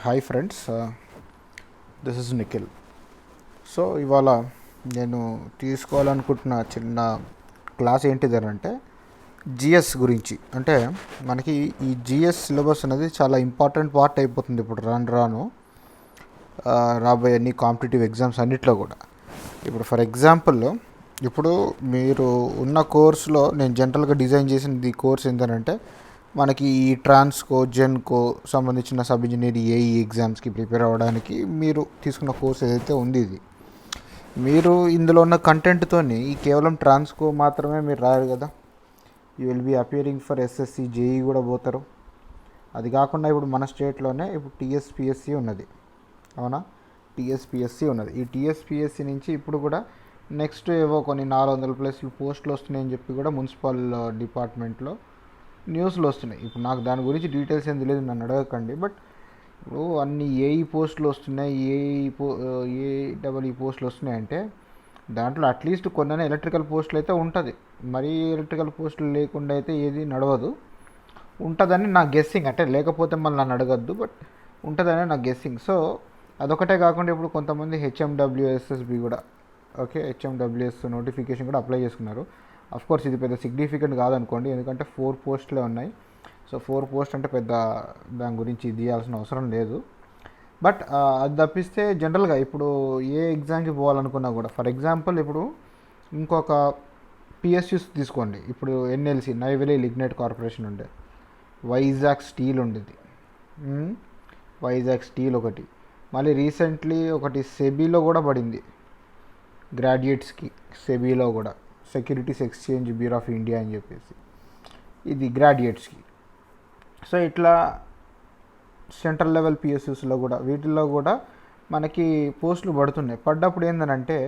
Hi friends, this is Nikhil. So ఇవాళ నేను తీసుకోవాలనుకుంటున్న చిన్న క్లాస్ ఏంటిది అంటే జిఎస్ గురించి. అంటే మనకి ఈ జిఎస్ సిలబస్ అనేది చాలా ఇంపార్టెంట్ పార్ట్ అయిపోతుంది ఇప్పుడు రాను రాను రాబోయే అన్ని కాంపిటేటివ్ ఎగ్జామ్స్ అన్నిట్లో కూడా. ఇప్పుడు ఫర్ ఎగ్జాంపుల్, ఇప్పుడు మీరు ఉన్న కోర్సులో నేను జనరల్గా డిజైన్ చేసిన కోర్స్ ఏంటంటే మనకి ఈ ట్రాన్స్కో జెన్కో సంబంధించిన సబ్ ఇంజనీర్ ఏఈ ఎగ్జామ్స్కి ప్రిపేర్ అవ్వడానికి మీరు తీసుకున్న కోర్స్ ఏదైతే ఉంది, ఇది మీరు ఇందులో ఉన్న కంటెంట్తో ఈ కేవలం ట్రాన్స్కో మాత్రమే మీరు రాయాలి కదా. You will be appearing for SSC JE కూడా పోతారు. అది కాకుండా ఇప్పుడు మన స్టేట్లోనే ఇప్పుడు టీఎస్పిఎస్సి ఉన్నది, అవునా? టీఎస్పిఎస్సి ఉన్నది. ఈ టీఎస్పిఎస్సి నుంచి ఇప్పుడు కూడా నెక్స్ట్ ఏవో కొన్ని 400+ పోస్టులు వస్తున్నాయని చెప్పి కూడా మున్సిపల్ డిపార్ట్మెంట్లో న్యూస్లు వస్తున్నాయి. ఇప్పుడు నాకు దాని గురించి డీటెయిల్స్ ఏం తెలియదు, నన్ను అడగకండి. బట్ ఇప్పుడు అన్ని ఏఈ పోస్టులు వస్తున్నాయి, ఏఈ పోస్టులు వస్తున్నాయంటే దాంట్లో అట్లీస్ట్ కొన్ని ఎలక్ట్రికల్ పోస్టులు అయితే ఉంటుంది. మరీ ఎలక్ట్రికల్ పోస్టులు లేకుండా అయితే ఏది నడవదు. ఉంటుందని నా గెస్సింగ్, అంటే లేకపోతే మళ్ళీ నన్ను అడగద్దు, బట్ ఉంటుందని నా గెస్సింగ్. సో అదొకటే కాకుండా ఇప్పుడు కొంతమంది హెచ్ఎండబ్ల్యూఎస్ఎస్బి కూడా, ఓకే, హెచ్ఎండబ్ల్యూఎస్ నోటిఫికేషన్ కూడా అప్లై చేసుకున్నారు. కోర్స్ ఇది పెద్ద సిగ్నిఫికెంట్ కాదనుకోండి, ఎందుకంటే 4 పోస్టులే ఉన్నాయి. సో 4 పోస్ట్ అంటే పెద్ద దాని గురించి తీయాల్సిన అవసరం లేదు. బట్ అది తప్పిస్తే జనరల్గా ఇప్పుడు ఏ ఎగ్జామ్కి పోవాలనుకున్నా కూడా, ఫర్ ఎగ్జాంపుల్ ఇప్పుడు ఇంకొక పిఎస్యూస్ తీసుకోండి. ఇప్పుడు ఎన్ఎల్సి, నైవేలి లిగ్నైట్ కార్పొరేషన్ ఉండే, వైజాగ్ స్టీల్ ఉండేది, వైజాగ్ స్టీల్ ఒకటి, మళ్ళీ రీసెంట్లీ ఒకటి సెబీలో కూడా పడింది గ్రాడ్యుయేట్స్కి. సెబీలో కూడా securities exchange bureau of India అని చెప్పేసి, ఇది గ్రాడ్యుయేట్స్కి. సో ఇట్లా సెంట్రల్ లెవెల్ పిఎస్యూస్లో కూడా, వీటిల్లో కూడా మనకి పోస్టులు పడుతున్నాయి. పడ్డప్పుడు ఏంటంటే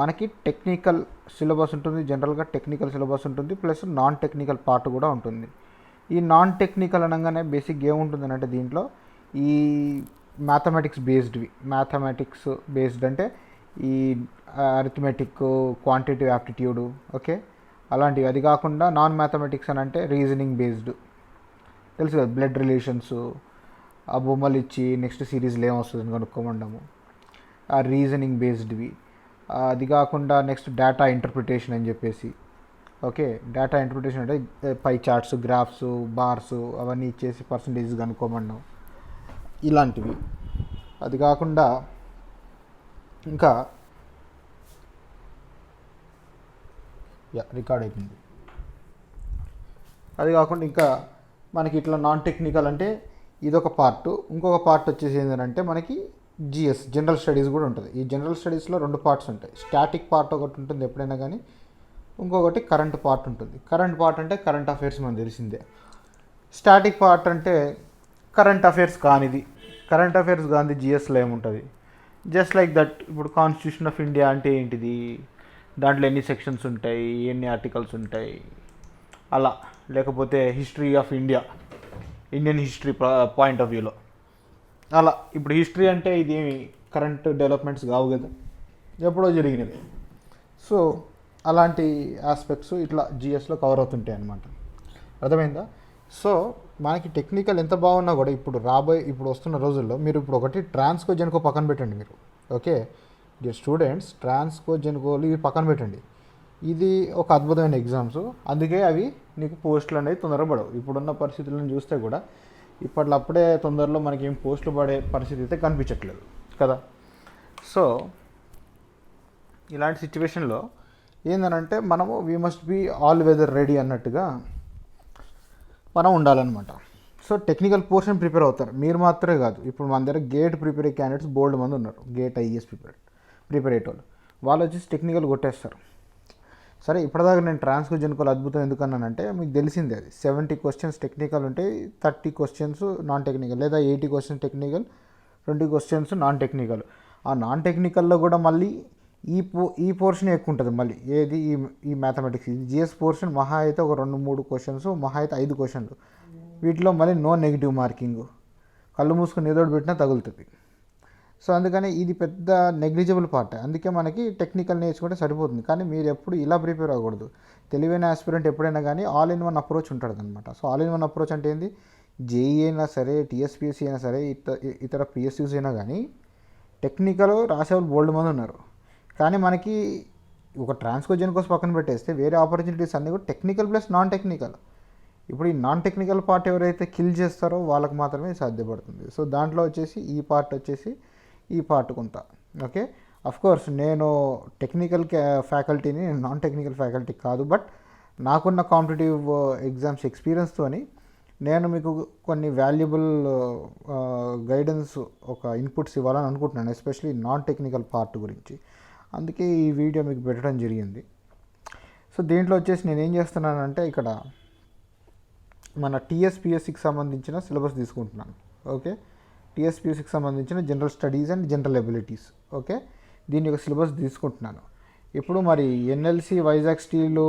మనకి టెక్నికల్ సిలబస్ ఉంటుంది, జనరల్గా టెక్నికల్ సిలబస్ ఉంటుంది, ప్లస్ నాన్ టెక్నికల్ పార్ట్ కూడా ఉంటుంది. ఈ నాన్ టెక్నికల్ అనగానే బేసిక్ ఏముంటుందని అంటే దీంట్లో ఈ మ్యాథమెటిక్స్ బేస్డ్ అంటే ఈ అరిథమెటిక్, క్వాంటిటివ్ యాప్టిట్యూడ్, ఓకే, అలాంటివి. అది కాకుండా నాన్ మ్యాథమెటిక్స్ అని అంటే రీజనింగ్ బేస్డ్, తెలుసు కదా, బ్లడ్ రిలేషన్స్, ఆ బొమ్మలు ఇచ్చి నెక్స్ట్ సిరీస్లో ఏమొస్తుందని కనుక్కోమండము, ఆ రీజనింగ్ బేస్డ్వి. అది కాకుండా నెక్స్ట్ డేటా ఇంటర్ప్రిటేషన్ అని చెప్పేసి, ఓకే, డేటా ఇంటర్ప్రిటేషన్ అంటే పై చార్ట్స్, గ్రాఫ్స్, బార్స్ అవన్నీ ఇచ్చేసి పర్సంటేజ్ కనుక్కోమన్నాం, ఇలాంటివి. అది కాకుండా ఇంకా రికార్డ్ అయిపోయింది. అది కాకుండా ఇంకా మనకి ఇట్లా నాన్ టెక్నికల్ అంటే ఇదొక పార్ట్. ఇంకొక పార్ట్ వచ్చేసి ఏంటంటే మనకి జిఎస్, జనరల్ స్టడీస్ కూడా ఉంటుంది. ఈ జనరల్ స్టడీస్లో 2 పార్ట్స్ ఉంటాయి. స్టాటిక్ పార్ట్ ఒకటి ఉంటుంది ఎప్పుడైనా కానీ, ఇంకొకటి కరెంట్ పార్ట్ ఉంటుంది. కరెంట్ పార్ట్ అంటే కరెంట్ అఫైర్స్ మనకు తెలిసిందే. స్టాటిక్ పార్ట్ అంటే కరెంట్ అఫైర్స్ కానిది. కరెంట్ అఫైర్స్ కానిది జిఎస్లో ఏముంటుంది, జస్ట్ లైక్ దట్. ఇప్పుడు కాన్స్టిట్యూషన్ ఆఫ్ ఇండియా అంటే ఏంటిది, దాంట్లో ఎన్ని సెక్షన్స్ ఉంటాయి, ఎన్ని ఆర్టికల్స్ ఉంటాయి, అలా. లేకపోతే history of India, Indian history point of వ్యూలో అలా. ఇప్పుడు హిస్టరీ అంటే ఇది కరెంట్ డెవలప్మెంట్స్ కావు కదా, ఎప్పుడో జరిగినవి. సో అలాంటి ఆస్పెక్ట్స్ ఇట్లా జిఎస్లో కవర్ అవుతుంటాయి అన్నమాట. అర్థమైందా? సో మనకి టెక్నికల్ ఎంత బాగున్నా కూడా ఇప్పుడు వస్తున్న రోజుల్లో మీరు ఇప్పుడు ఒకటి ట్రాన్స్కో జెన్కో పక్కన పెట్టండి మీరు, ఓకే డియర్ స్టూడెంట్స్, ట్రాన్స్కో జెన్కోలు ఇవి పక్కన పెట్టండి. ఇది ఒక అద్భుతమైన ఎగ్జామ్స్, అందుకే అవి నీకు పోస్టులు అనేది తొందరగా పడవు. ఇప్పుడున్న పరిస్థితులను చూస్తే కూడా అప్పుడే తొందరలో మనకి ఏం పోస్టులు పడే పరిస్థితి అయితే కనిపించట్లేదు కదా. సో ఇలాంటి సిచ్యువేషన్లో ఏంటంటే మనము we must be all weather ready అన్నట్టుగా మనం ఉండాలన్నమాట. సో టెక్నికల్ పోర్షన్ ప్రిపేర్ అవుతారు మీరు మాత్రమే కాదు. ఇప్పుడు మన దగ్గర గేట్ ప్రిపేర్ అయ్యే క్యాండిడేట్స్ బోల్డ్ మంది ఉన్నారు. గేట్ ఐఏఎస్ ప్రిపేర్ అయ్యేటోళ్ళు, వాళ్ళు వచ్చేసి టెక్నికల్ కొట్టేస్తారు. సరే, ఇప్పటిదాకా నేను ట్రాన్స్కో జెన్కోలు అద్భుతం ఎందుకన్నానంటే మీకు తెలిసిందే, అది 70 క్వశ్చన్స్ టెక్నికల్ ఉంటాయి, 30 క్వశ్చన్స్ నాన్ టెక్నికల్, లేదా 80 questions technical, 20 questions non technical. ఆ నాన్ టెక్నికల్లో కూడా మళ్ళీ ఈ పోర్షన్ ఎక్కువ ఉంటుంది. మళ్ళీ ఏది ఈ మ్యాథమెటిక్స్, జిఎస్ పోర్షన్ మహా అయితే ఒక 2-3 క్వశ్చన్స్, మహా అయితే 5 క్వశ్చన్లు. వీటిలో మళ్ళీ నో నెగిటివ్ మార్కింగ్, కళ్ళు మూసుకొని ఏదోటి పెట్టినా తగులుతుంది. సో అందుకని ఇది పెద్ద నెగ్లిజిబుల్ పార్ట్. అందుకే మనకి టెక్నికల్ నేర్చుకుంటే సరిపోతుంది. కానీ మీరు ఎప్పుడు ఇలా ప్రిపేర్ అవ్వకూడదు. తెలివైన ఆస్పిరెంట్ ఎప్పుడైనా కానీ ఆల్ ఇన్ వన్ అప్రోచ్ ఉంటుంది అనమాట. So all in one approach అంటే ఏంది, జేఈ అయినా సరే, టీఎస్పీఎస్సీ అయినా సరే, ఇతర పిఎస్యూస్ అయినా కానీ టెక్నికల్ రాసేవాళ్ళు బోల్డ్ మంది ఉన్నారు. కానీ మనకి ఒక ట్రాన్స్కో జెన్కోస్ పక్కన పెట్టేస్తే వేరే ఆపర్చునిటీస్ అన్నీ కూడా టెక్నికల్ ప్లస్ నాన్ టెక్నికల్. ఇప్పుడు ఈ నాన్ టెక్నికల్ పార్ట్ ఎవరైతే కిల్ చేస్తారో వాళ్ళకి మాత్రమే సాధ్యపడుతుంది. సో దాంట్లో వచ్చేసి ఈ పార్ట్ వచ్చేసి ఈ పార్ట్ కొంత ఓకే. కోర్స్ నేను టెక్నికల్ ఫ్యాకల్టీని, నాన్ టెక్నికల్ ఫ్యాకల్టీ కాదు. బట్ నాకున్న కాంపిటేటివ్ ఎగ్జామ్స్ ఎక్స్పీరియన్స్తోని నేను మీకు కొన్ని వాల్యుబుల్ గైడెన్స్, ఒక ఇన్పుట్స్ ఇవ్వాలని అనుకుంటున్నాను, ఎస్పెషలీ నాన్ టెక్నికల్ పార్ట్ గురించి. అందుకే ఈ వీడియో మీకు పెట్టడం జరిగింది. సో దీంట్లో వచ్చేసి నేను ఏం చేస్తున్నానంటే ఇక్కడ మన టీఎస్పీఎస్సీకి సంబంధించిన సిలబస్ తీసుకుంటున్నాను. ఓకే, టీఎస్పీఎస్సీకి సంబంధించిన general studies and general abilities. Okay, దీని యొక్క సిలబస్ తీసుకుంటున్నాను. ఇప్పుడు మరి ఎన్ఎల్సి, వైజాగ్ స్టీలు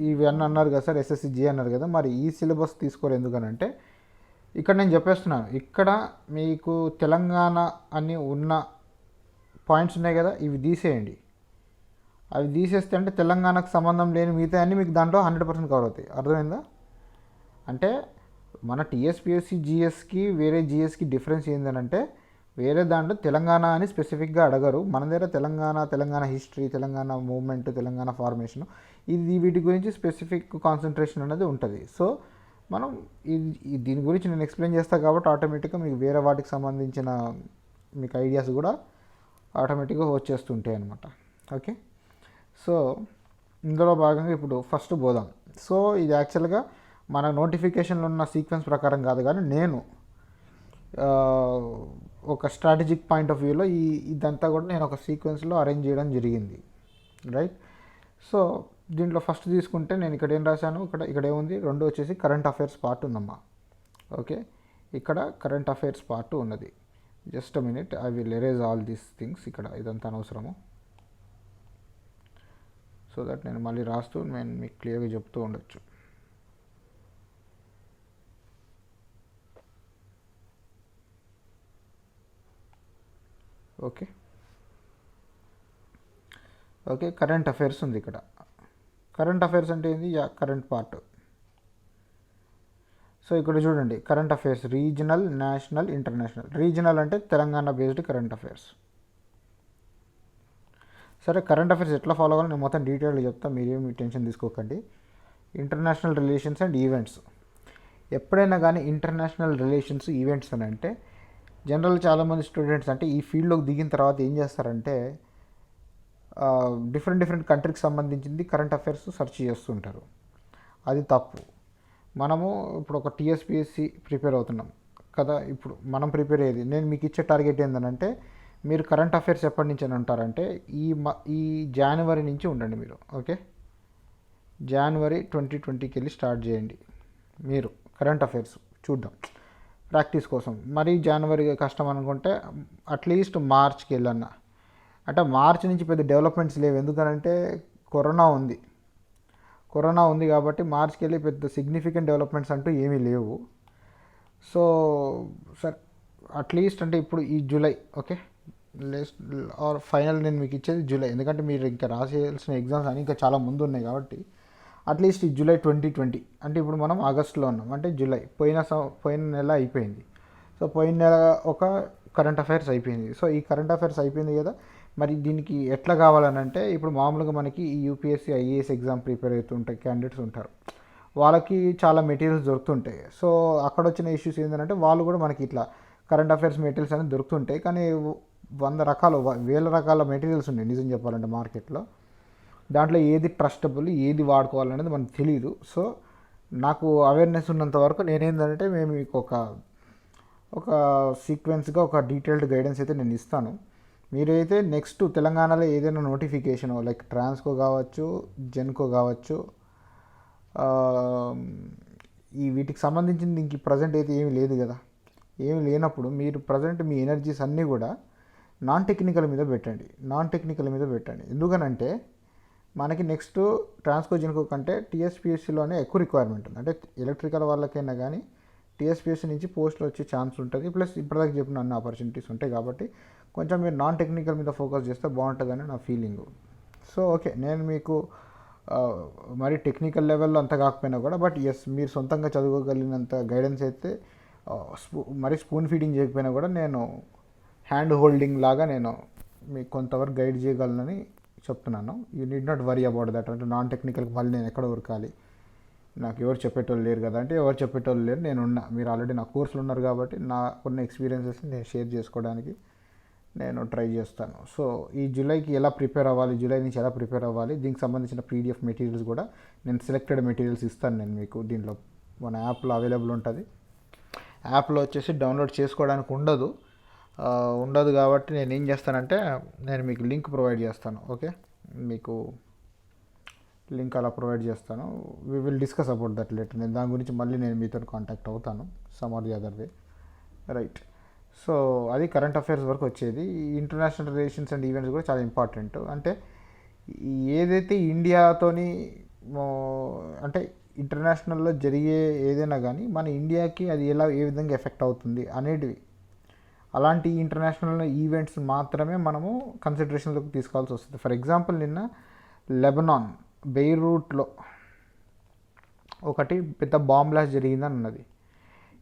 ఇవన్నీ అన్నారు కదా సార్, ఎస్ఎస్సిజి అన్నారు కదా, మరి ఈ సిలబస్ తీసుకోలేదు ఎందుకనంటే ఇక్కడ నేను చెప్పేస్తున్నాను, ఇక్కడ మీకు తెలంగాణ అని ఉన్న పాయింట్స్ ఉన్నాయి కదా, ఇవి తీసేయండి. అవి తీసేస్తే అంటే తెలంగాణకు సంబంధం లేని మిగతా అన్నీ మీకు దాంట్లో 100% కవర్ అవుతాయి. అర్థమైందా? అంటే మన టీఎస్పీఎస్సీ జిఎస్కి వేరే జిఎస్కి డిఫరెన్స్ ఏంటంటే వేరే దాంట్లో తెలంగాణ అని స్పెసిఫిక్గా అడగరు. మన దగ్గర Telangana history, Telangana movement, Telangana formation, ఇది వీటి గురించి స్పెసిఫిక్ కాన్సన్ట్రేషన్ అనేది ఉంటుంది. సో మనం దీని గురించి నేను ఎక్స్ప్లెయిన్ చేస్తాను కాబట్టి ఆటోమేటిక్గా మీకు వేరే వాటికి సంబంధించిన మీకు ఐడియాస్ కూడా ఆటోమేటిక్గా వచ్చేస్తుంటాయి అన్నమాట. ఓకే, సో ఇందులో భాగంగా ఇప్పుడు ఫస్ట్ పోదాం. సో ఇది యాక్చువల్గా మన నోటిఫికేషన్లో ఉన్న సీక్వెన్స్ ప్రకారం కాదు, కానీ నేను ఒక స్ట్రాటజిక్ పాయింట్ ఆఫ్ వ్యూలో ఇదంతా కూడా నేను ఒక సీక్వెన్స్లో అరేంజ్ చేయడం జరిగింది. రైట్. సో దీంట్లో ఫస్ట్ తీసుకుంటే నేను ఇక్కడ ఏం రాశాను, ఇక్కడ ఏముంది, రెండు వచ్చేసి కరెంట్ అఫైర్స్ పార్ట్ ఉందమ్మా. ఓకే, ఇక్కడ కరెంట్ అఫైర్స్ పార్ట్ ఉన్నది. Just a minute, I will erase all these things. ఇక్కడ ఇదంతా అనవసరము, సో దట్ నేను మళ్ళీ రాస్తూ నేను మీకు క్లియర్గా చెప్తూ ఉండొచ్చు. ఓకే ఓకే, కరెంట్ అఫైర్స్ ఉంది ఇక్కడ. కరెంట్ అఫైర్స్ అంటే ఏంది? Current part. సో ఇక్కడ చూడండి, current affairs regional, national, international. Regional అంటే తెలంగాణ బేస్డ్ కరెంట్ అఫైర్స్. సరే, కరెంట్ అఫైర్స్ ఎట్లా ఫాలో అవ్వాలో నేను మొత్తం డీటెయిల్గా చెప్తాను, మీరేమి టెన్షన్ తీసుకోకండి. International relations and events. ఎప్పుడైనా కానీ ఇంటర్నేషనల్ రిలేషన్స్, ఈవెంట్స్ అని అంటే జనరల్ చాలామంది స్టూడెంట్స్ అంటే ఈ ఫీల్డ్లోకి దిగిన తర్వాత ఏం చేస్తారంటే డిఫరెంట్ కంట్రీకి సంబంధించింది కరెంట్ అఫైర్స్ సెర్చ్ చేస్తుంటారు. అది తప్పు. మనము ఇప్పుడు ఒక టీఎస్పీఎస్సీ ప్రిపేర్ అవుతున్నాం కదా, ఇప్పుడు మనం ప్రిపేర్ అయ్యేది, నేను మీకు ఇచ్చే టార్గెట్ ఏంటంటే మీరు కరెంట్ అఫైర్స్ ఎప్పటి నుంచి అని అంటారంటే ఈ జనవరి నుంచి ఉండండి మీరు. ఓకే, జనవరి 2020కి వెళ్ళి స్టార్ట్ చేయండి మీరు కరెంట్ అఫైర్స్ చూద్దాం ప్రాక్టీస్ కోసం. మరీ జనవరి కష్టం అనుకుంటే అట్లీస్ట్ మార్చ్కి వెళ్ళన్నా. అంటే మార్చ్ నుంచి పెద్ద డెవలప్మెంట్స్ లేవు, ఎందుకనంటే కరోనా ఉంది కాబట్టి మార్చ్కి వెళ్ళి పెద్ద సిగ్నిఫికెంట్ డెవలప్మెంట్స్ అంటూ ఏమీ లేవు. సో సార్ అట్లీస్ట్ అంటే ఇప్పుడు ఈ జూలై, ఓకే, ఆర్ ఫైనల్ నేను మీకు ఇచ్చేది జూలై, ఎందుకంటే మీరు ఇంకా రాసేయాల్సిన ఎగ్జామ్స్ అని ఇంకా చాలా ముందు ఉన్నాయి కాబట్టి అట్లీస్ట్ ఈ జూలై 2020 అంటే ఇప్పుడు మనం ఆగస్టులో ఉన్నాం, అంటే జూలై పోయిన నెల అయిపోయింది. సో పోయిన నెల ఒక కరెంట్ అఫైర్స్ అయిపోయింది. సో ఈ కరెంట్ అఫైర్స్ అయిపోయింది కదా, మరి దీనికి ఎట్లా కావాలని అంటే ఇప్పుడు మామూలుగా మనకి ఈ యూపీఎస్సీ, ఐఏఎస్ ఎగ్జామ్ ప్రిపేర్ అవుతుంటాయి క్యాండిడేట్స్ ఉంటారు, వాళ్ళకి చాలా మెటీరియల్స్ దొరుకుతుంటాయి. సో అక్కడ వచ్చిన ఇష్యూస్ ఏంటంటే వాళ్ళు కూడా మనకి ఇట్లా కరెంట్ అఫైర్స్ మెటీరియల్స్ అనేది దొరుకుతుంటాయి, కానీ 1000 రకాల మెటీరియల్స్ ఉన్నాయి నిజం చెప్పాలంటే మార్కెట్లో. దాంట్లో ఏది ట్రస్టబుల్, ఏది వాడుకోవాలనేది మనకు తెలియదు. సో నాకు అవేర్నెస్ ఉన్నంత వరకు నేనేంటంటే మేము మీకు ఒక సీక్వెన్స్గా ఒక డీటెయిల్డ్ గైడెన్స్ అయితే నేను ఇస్తాను. మీరైతే నెక్స్ట్ తెలంగాణలో ఏదైనా నోటిఫికేషన్ లైక్ ట్రాన్స్కో కావచ్చు, జెన్కో కావచ్చు, వీటికి సంబంధించింది ఇంక ప్రజెంట్ అయితే ఏమీ లేదు కదా, ఏమి లేనప్పుడు మీరు ప్రజెంట్ మీ ఎనర్జీస్ అన్నీ కూడా నాన్ టెక్నికల్ మీద పెట్టండి. ఎందుకనంటే మనకి నెక్స్ట్ ట్రాన్స్కో జెన్కో కంటే టీఎస్పీఎస్సీలోనే ఎక్కువ రిక్వైర్మెంట్ ఉంది. అంటే ఎలక్ట్రికల్ వాళ్ళకైనా కానీ టీఎస్పీఎస్సీ నుంచి పోస్టులు వచ్చే ఛాన్స్ ఉంటుంది, ప్లస్ ఇప్పటిదాకా చెప్పిన అన్ని ఆపర్చునిటీస్ ఉంటాయి. కాబట్టి కొంచెం మీరు నాన్ టెక్నికల్ మీద ఫోకస్ చేస్తే బాగుంటుందని నా ఫీలింగు. సో ఓకే, నేను మీకు మరి టెక్నికల్ లెవెల్లో అంత కాకపోయినా కూడా, బట్ ఎస్ మీరు సొంతంగా చదువుకోగలిగినంత గైడెన్స్ అయితే మరి స్పూన్ ఫీడింగ్ చేయకపోయినా కూడా నేను హ్యాండ్ హోల్డింగ్ లాగా నేను మీకు కొంతవరకు గైడ్ చేయగలనని చెప్తున్నాను. You need not worry about that. అంటే నాన్ టెక్నికల్కి మళ్ళీ నేను ఎక్కడ ఉరకాలి, నాకు ఎవరు చెప్పేటోళ్ళు లేరు కదా అంటే ఎవరు చెప్పేటోళ్ళు లేరు, నేను ఉన్నా. మీరు ఆల్రెడీ నా కోర్సులు ఉన్నారు కాబట్టి నాకున్న ఎక్స్పీరియన్సెస్ నేను షేర్ చేసుకోవడానికి నేను ట్రై చేస్తాను. సో ఈ జూలైకి ఎలా ప్రిపేర్ అవ్వాలి, జూలై నుంచి ఎలా ప్రిపేర్ అవ్వాలి, దీనికి సంబంధించిన పీడిఎఫ్ మెటీరియల్స్ కూడా నేను సెలెక్టెడ్ మెటీరియల్స్ ఇస్తాను నేను మీకు. దీంట్లో మన యాప్లో అవైలబుల్ ఉంటుంది. యాప్లో వచ్చేసి డౌన్లోడ్ చేసుకోవడానికి ఉండదు కాబట్టి నేను ఏం చేస్తానంటే నేను మీకు లింక్ ప్రొవైడ్ చేస్తాను. ఓకే, మీకు లింక్ అలా ప్రొవైడ్ చేస్తాను. We will discuss about that later. నేను దాని గురించి మళ్ళీ నేను మీతో కాంటాక్ట్ అవుతాను some or the other way. Right. So అది కరెంట్ అఫైర్స్ వరకు వచ్చేది. ఇంటర్నేషనల్ రిలేషన్స్ అండ్ ఈవెంట్స్ కూడా చాలా ఇంపార్టెంట్. అంటే ఏదైతే ఇండియాతోని అంటే ఇంటర్నేషనల్లో జరిగే ఏదైనా కానీ మన ఇండియాకి అది ఏ విధంగా ఎఫెక్ట్ అవుతుంది అనేటివి, అలాంటి ఇంటర్నేషనల్ ఈవెంట్స్ మాత్రమే మనము కన్సిడరేషన్లోకి తీసుకోవాల్సి వస్తుంది. ఫర్ ఎగ్జాంపుల్ నిన్న లెబనాన్ బెయిరూట్లో ఒకటి పెద్ద బాంబ్ బ్లాస్ట్ జరిగిందని అన్నది.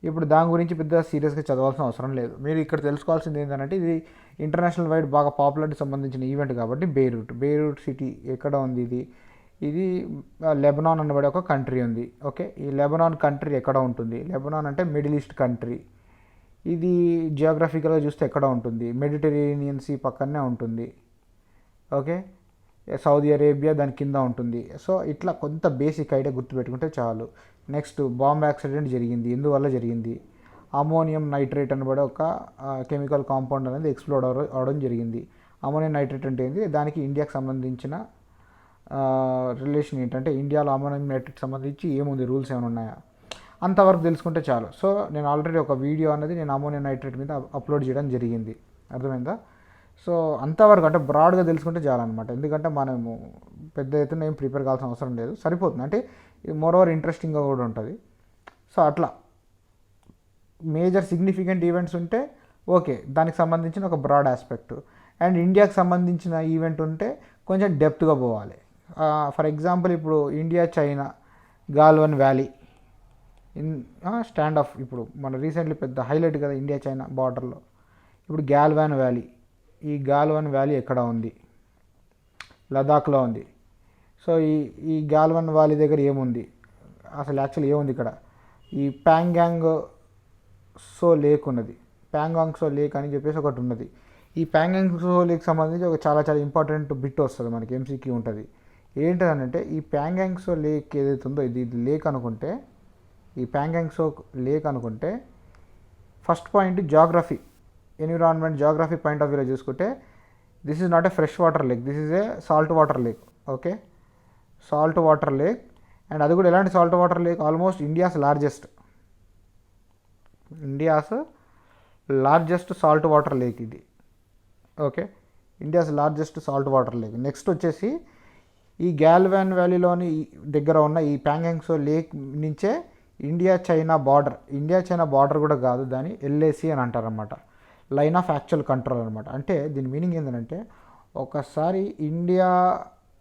ఇప్పుడు దాని గురించి పెద్ద సీరియస్గా చదవాల్సిన అవసరం లేదు. మీరు ఇక్కడ తెలుసుకోవాల్సింది ఏంటంటే ఇది ఇంటర్నేషనల్ వైడ్ బాగా పాపులారిటీ సంబంధించిన ఈవెంట్ కాబట్టి బెయిరూట్ సిటీ ఎక్కడ ఉంది, ఇది లెబనాన్ అనబడే ఒక కంట్రీ ఉంది. ఓకే, ఈ లెబనాన్ కంట్రీ ఎక్కడ ఉంటుంది? లెబనాన్ అంటే మిడిల్ ఈస్ట్ కంట్రీ. ఇది జియోగ్రఫికల్గా చూస్తే ఎక్కడ ఉంటుంది? మెడిటరేనియన్ సీ పక్కనే ఉంటుంది. ఓకే, సౌదీ అరేబియా దాని కింద ఉంటుంది. సో ఇట్లా కొంత బేసిక్ ఐడియా గుర్తుపెట్టుకుంటే చాలు. నెక్స్ట్, బాంబ్ యాక్సిడెంట్ జరిగింది, ఎందువల్ల జరిగింది? అమోనియం నైట్రేట్ అనబడే ఒక కెమికల్ కాంపౌండ్ అనేది ఎక్స్ప్లోడ్ అవడం జరిగింది. అమోనియం నైట్రేట్ అంటే ఏంటి, దానికి ఇండియాకి సంబంధించిన రిలేషన్ ఏంటంటే ఇండియాలో అమోనియం నైట్రేట్ సంబంధించి ఏముంది, రూల్స్ ఏమైనా ఉన్నాయా, అంతవరకు తెలుసుకుంటే చాలు. సో నేను ఆల్రెడీ ఒక వీడియో అనేది నేను అమోనియం నైట్రేట్ మీద అప్లోడ్ చేయడం జరిగింది, అర్థమైందా? సో అంతవరకు అంటే బ్రాడ్గా తెలుసుకుంటే చాలన్నమాట. ఎందుకంటే మనము పెద్ద ఎత్తున ఏం ప్రిపేర్ కావాల్సిన అవసరం లేదు, సరిపోతుంది. అంటే ఇది మోర్ ఓవర్ ఇంట్రెస్టింగ్గా కూడా ఉంటుంది. సో అట్లా మేజర్ సిగ్నిఫికెంట్ ఈవెంట్స్ ఉంటే ఓకే, దానికి సంబంధించిన ఒక బ్రాడ్ ఆస్పెక్ట్. అండ్ ఇండియాకి సంబంధించిన ఈవెంట్ ఉంటే కొంచెం డెప్త్గా పోవాలి. ఫర్ ఎగ్జాంపుల్ ఇప్పుడు India China Galwan valley stand of, ఇప్పుడు మన రీసెంట్లీ పెద్ద హైలైట్ కదా ఇండియా చైనా బార్డర్లో. ఇప్పుడు గాల్వాన్ వ్యాలీ, ఈ గాల్వాన్ వ్యాలీ ఎక్కడ ఉంది? లదాఖ్లో ఉంది. సో ఈ గాల్వాన్ వ్యాలీ దగ్గర ఏముంది అసలు, యాక్చువల్లీ ఏముంది ఇక్కడ? ఈ ప్యాంగాంగ్ సో లేక్ ఉన్నది. ప్యాంగాంగ్ సో లేక్ అని చెప్పేసి ఒకటి ఉన్నది. ఈ ప్యాంగాంగ్ సో లేక్ సంబంధించి ఒక చాలా చాలా ఇంపార్టెంట్ బిట్ వస్తుంది మనకి, ఎంసీక్యూ ఉంటుంది. ఏంటంటే ఈ ప్యాంగాంగ్ సో లేక్ ఏదైతే ఉందో ఇది లేక్ అనుకుంటే, ఈ ప్యాంగాంగ్ సో లేక్ అనుకుంటే first point geography, environment geography point of వ్యూలో చూసుకుంటే this is not a fresh water lake, this is a salt water lake. Okay, salt water lake. And అది కూడా ఎలాంటి salt water lake? Almost India's largest salt water lake ఇది. Okay, India's largest salt water lake. Next వచ్చేసి ఈ గాల్వాన్ వ్యాలీలోని దగ్గర ఉన్న ఈ ప్యాంగాంగ్ సో లేక్ నుంచే ఇండియా చైనా బార్డర్ కూడా కాదు, దాన్ని ఎల్ఏసి అని అంటారనమాట, లైన్ ఆఫ్ యాక్చువల్ కంట్రోల్ అనమాట. అంటే దీని మీనింగ్ ఏంటంటే ఒకసారి ఇండియా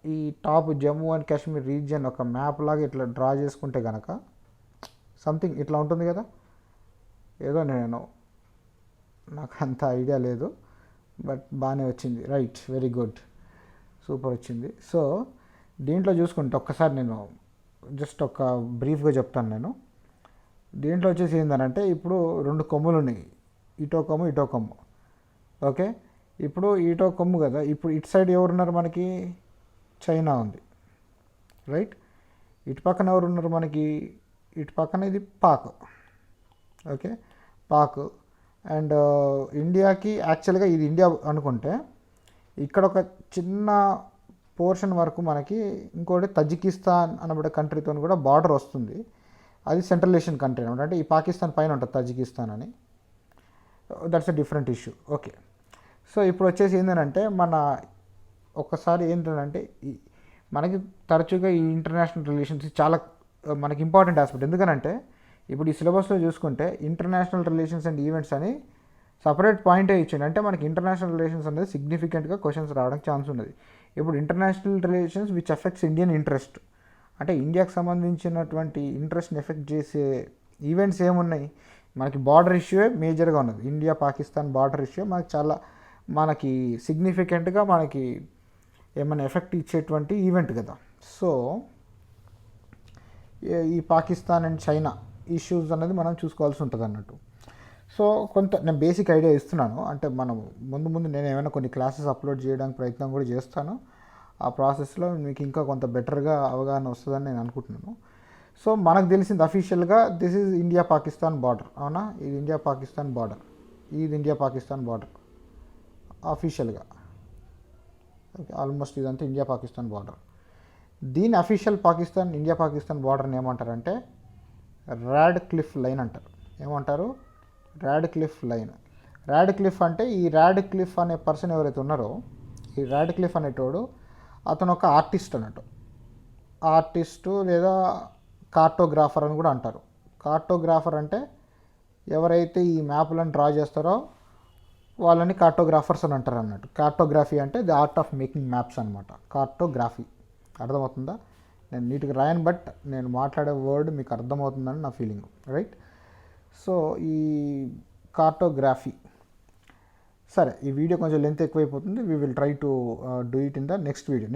ఈ top Jammu and Kashmir region ఒక మ్యాప్ లాగా ఇట్లా డ్రా చేసుకుంటే కనుక సంథింగ్ ఇట్లా ఉంటుంది కదా. ఏదో నాకు అంత ఐడియా లేదు, బట్ బాగానే వచ్చింది. రైట్, వెరీ గుడ్, సూపర్ వచ్చింది. సో దీంట్లో చూసుకుంటే ఒక్కసారి నేను జస్ట్ ఒక బ్రీఫ్గా చెప్తాను. దీంట్లో వచ్చేసి ఏంటంటే ఇప్పుడు రెండు కొమ్ములు ఉన్నాయి, ఇటో కొమ్ము. ఓకే, ఇప్పుడు ఇటో కొమ్ము కదా, ఇప్పుడు ఇటు సైడ్ ఎవరున్నారు మనకి? చైనా ఉంది, రైట్. ఇటు పక్కన ఎవరున్నారు మనకి? ఇటు పక్కన ఇది పాక్. ఓకే, పాక్. అండ్ ఇండియాకి యాక్చువల్గా ఇది ఇండియా అనుకుంటే ఇక్కడ ఒక చిన్న పోర్షన్ వరకు మనకి ఇంకోటి తజికిస్తాన్ అనబడే కంట్రీతో కూడా బార్డర్ వస్తుంది. అది సెంట్రల్ ఏషియన్ కంట్రీ అనమాట. అంటే ఈ పాకిస్తాన్ పైన ఉంటుంది తజికిస్తాన్ అని. That's a different issue. Okay, so ఇప్పుడు వచ్చేసి ఏంటంటే ఒకసారి ఏంటంటే మనకి తరచుగా ఈ ఇంటర్నేషనల్ రిలేషన్స్ చాలా మనకి ఇంపార్టెంట్ ఆస్పెక్ట్. ఎందుకనంటే ఇప్పుడు ఈ సిలబస్లో చూసుకుంటే ఇంటర్నేషనల్ రిలేషన్స్ అండ్ ఈవెంట్స్ అని సపరేట్ పాయింటే ఇచ్చింది. అంటే మనకి ఇంటర్నేషనల్ రిలేషన్స్ అనేది సిగ్నిఫికెంట్గా క్వశ్చన్స్ రావడానికి ఛాన్స్ ఉన్నది. ఇప్పుడు international relations which effects Indian interest, అంటే ఇండియాకి సంబంధించినటువంటి ఇంట్రెస్ట్ని ఎఫెక్ట్ చేసే ఈవెంట్స్ ఏమున్నాయి, మనకి బార్డర్ ఇష్యూయే మేజర్గా ఉన్నది. ఇండియా పాకిస్తాన్ బార్డర్ ఇష్యూ మనకి సిగ్నిఫికెంట్గా మనకి ఏమైనా ఎఫెక్ట్ ఇచ్చేటువంటి ఈవెంట్ కదా. సో ఈ పాకిస్తాన్ అండ్ చైనా ఇష్యూస్ అనేది మనం చూసుకోవాల్సి ఉంటుంది అన్నట్టు. సో నేను బేసిక్ ఐడియా ఇస్తున్నాను, అంటే మనం ముందు నేను ఏమైనా కొన్ని క్లాసెస్ అప్లోడ్ చేయడానికి ప్రయత్నం కూడా చేస్తాను. ఆ ప్రాసెస్లో మీకు ఇంకా కొంత బెటర్గా అవగాహన వస్తుందని నేను అనుకుంటున్నాను. సో మనకు తెలిసింది అఫీషియల్గా this is India Pakistan border, అవునా, ఇది ఇండియా పాకిస్తాన్ బార్డర్, ఇది ఇండియా పాకిస్తాన్ బార్డర్ అఫీషియల్గా. ఓకే, ఆల్మోస్ట్ ఇదంతా ఇండియా పాకిస్తాన్ బార్డర్. దీని అఫీషియల్ ఇండియా పాకిస్తాన్ బార్డర్ని ఏమంటారంటే రాడ్ క్లిఫ్ లైన్ అంటారు. ఏమంటారు? Rod cliff line. Rod cliff అంటే ఈ రాడ్ క్లిఫ్ అనే పర్సన్ ఎవరైతే ఉన్నారో, ఈ రాడ్ క్లిఫ్ అనేటోడు అతను ఒక ఆర్టిస్ట్ అన్నట్టు. ఆర్టిస్టు లేదా కార్టోగ్రాఫర్ అని కూడా అంటారు. కార్టోగ్రాఫర్ అంటే ఎవరైతే ఈ మ్యాప్లను డ్రా చేస్తారో వాళ్ళని కార్టోగ్రాఫర్స్ అని అంటారు అన్నట్టు. కార్టోగ్రఫీ అంటే the art of making maps అనమాట, కార్టోగ్రఫీ. అర్థమవుతుందా? నేను నీట్గా రాయను, బట్ నేను మాట్లాడే వర్డ్ మీకు అర్థమవుతుందని నా ఫీలింగ్, రైట్? సో ఈ కార్టోగ్రఫీ. సరే, ఈ వీడియో కొంచెం లెంత్ ఎక్కువైపోతుంది. We will try to do it in the next video.